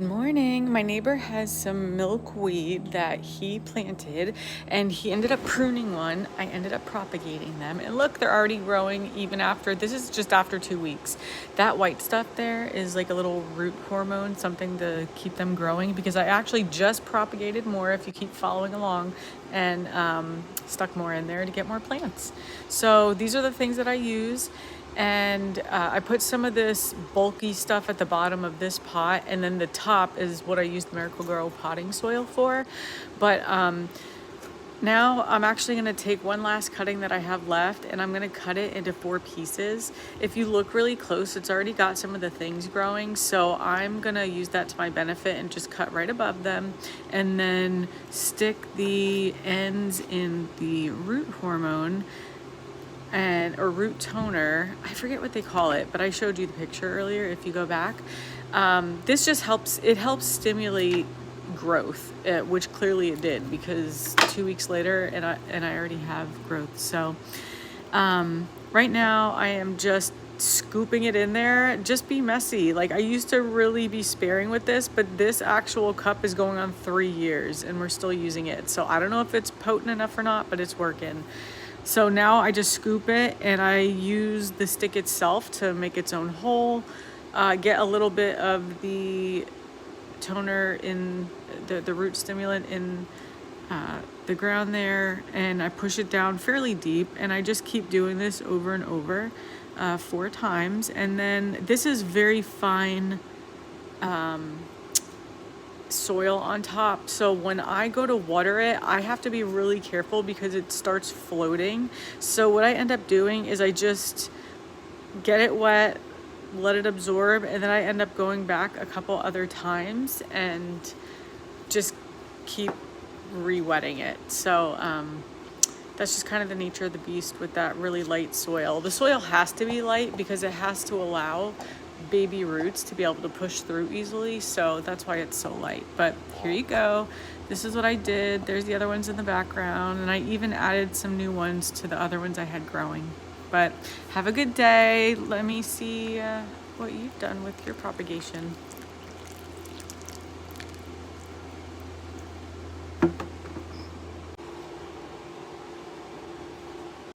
Morning. My neighbor has some milkweed that he planted and he ended up pruning one. I ended up propagating them. And look, they're already growing even after, this is just after 2 weeks. That white stuff there is like a little root hormone, something to keep them growing because I actually just propagated more if you keep following along and stuck more in there to get more plants. So these are the things that I use. And I put some of this bulky stuff at the bottom of this pot, and then the top is what I used Miracle-Gro potting soil for. But now I'm actually going to take one last cutting that I have left, and I'm going to cut it into 4 pieces. If you look really close, it's already got some of the things growing, so I'm going to use that to my benefit and just cut right above them, and then stick the ends in the root hormone or root toner. I forget what they call it, but I showed you the picture earlier if you go back. This just helps stimulate growth, which clearly it did because 2 weeks later and I already have growth. So right now I am just scooping it in there. Just be messy. Like, I used to really be sparing with this, but this actual cup is going on 3 years and we're still using it. So I don't know if it's potent enough or not, but it's working. So now I just scoop it and I use the stick itself to make its own hole. Get a little bit of the toner in the root stimulant in the ground there, and I push it down fairly deep, and I just keep doing this over and over 4 times. And then this is very fine soil on top, so when I go to water it, I have to be really careful because it starts floating. So what I end up doing is I just get it wet, let it absorb, and then I end up going back a couple other times and just keep re-wetting it. So that's just kind of the nature of the beast with that really light soil. The soil has to be light because it has to allow baby roots to be able to push through easily, so that's why it's so light. But here you go. This is what I did. There's the other ones in the background, and I even added some new ones to the other ones I had growing. But have a good day. Let me see what you've done with your propagation.